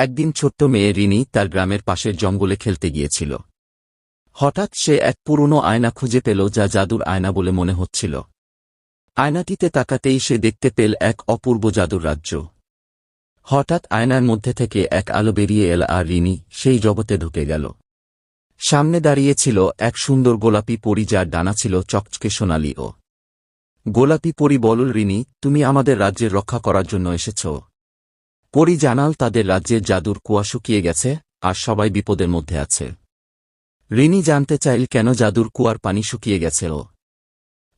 একদিন ছোট্ট মেয়ে রিনি তার গ্রামের পাশের জঙ্গলে খেলতে গিয়েছিল। হঠাৎ সে এক পুরনো আয়না খুঁজে পেল যা জাদুর আয়না বলে মনে হচ্ছিল। আয়নাটিতে তাকাতেই সে দেখতে পেল এক অপূর্ব জাদুর রাজ্য। হঠাৎ আয়নার মধ্যে থেকে এক আলো বেরিয়ে এল আর রিনি সেই জগতে ঢুকে গেল। সামনে দাঁড়িয়েছিল এক সুন্দর গোলাপি পরী যার ডানা ছিল চকচকে সোনালি। ও গোলাপি পরী বলল, রিনি, তুমি আমাদের রাজ্যের রক্ষা করার জন্য এসেছ। পরী জানাল তাদের রাজ্যের জাদুর কুয়া শুকিয়ে গেছে আর সবাই বিপদের মধ্যে আছে। রিনি জানতে চাইল কেন জাদুর কুয়ার পানি শুকিয়ে গেছে। ও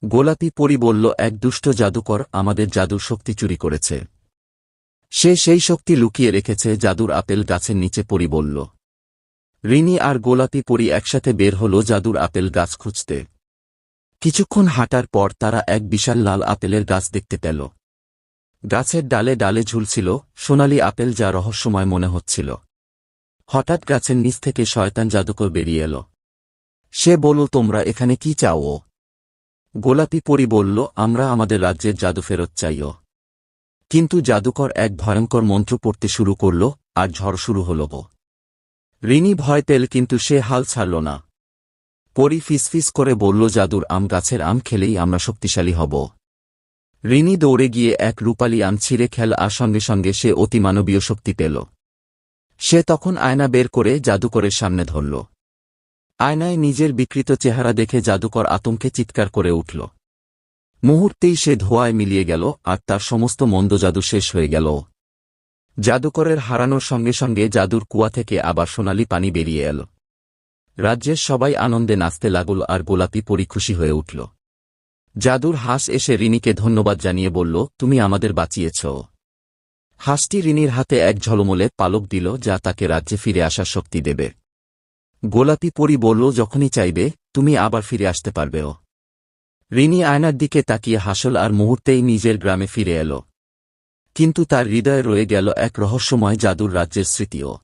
গোলাপি পরী বলল, এক দুষ্ট জাদুকর আমাদের জাদুর শক্তি চুরি করেছে। সে সেই শক্তি লুকিয়ে রেখেছে জাদুর আপেল গাছের নিচে। পরী বলল। রিনি আর গোলাপি পরী একসাথে বের হল জাদুর আপেল গাছ খুঁজতে। কিছুক্ষণ হাঁটার পর তারা এক বিশাল লাল আপেলের গাছ দেখতে পেল। গাছের ডালে ডালে ঝুলছিল সোনালি আপেল যা রহস্যময় মনে হচ্ছিল। হঠাৎ গাছের নিচ থেকে শয়তান জাদুকর বেরিয়ে এল। সে বলল, তোমরা এখানে কি চাও? গোলাপি পরী বলল, আমরা আমাদের রাজ্যের জাদু ফেরত চাই। কিন্তু জাদুকর এক ভয়ঙ্কর মন্ত্র পড়তে শুরু করল আর ঝড় শুরু হল। রিনি ভয় পেল কিন্তু সে হাল ছাড়ল না। পরী ফিসফিস করে বলল, জাদুর আম গাছের আম খেলেই আমরা শক্তিশালী হব। রিনি দৌড়ে গিয়ে এক রূপালী আম ছিঁড়ে খেল আর সঙ্গে সঙ্গে সে অতিমানবীয় শক্তি পেল। সে তখন আয়না বের করে জাদুকরের সামনে ধরল। আয়নায় নিজের বিকৃত চেহারা দেখে জাদুকর আতঙ্কে চিৎকার করে উঠল। মুহূর্তেই সে ধোঁয়ায় মিলিয়ে গেল আর তার সমস্ত মন্দ জাদু শেষ হয়ে গেল। জাদুকরের হারানোর সঙ্গে সঙ্গে জাদুর কুয়া থেকে আবার সোনালি পানি বেরিয়ে এল। রাজ্যের সবাই আনন্দে নাচতে লাগল আর গোলাপি পরী খুশি হয়ে উঠল। জাদুর হাঁস এসে রিনিকে ধন্যবাদ জানিয়ে বলল, তুমি আমাদের বাঁচিয়েছ। হাঁসটি রিনির হাতে এক ঝলমলে পালক দিল যা তাকে রাজ্যে ফিরে আসার শক্তি দেবে। গোলাপি পরী বলল, যখনই চাইবে তুমি আবার ফিরে আসতে পারবে। রিনি আয়নার দিকে তাকিয়ে হাসল আর মুহূর্তেই নিজের গ্রামে ফিরে এল। কিন্তু তার হৃদয়ে রয়ে গেল এক রহস্যময় জাদুর রাজ্যের স্মৃতিও।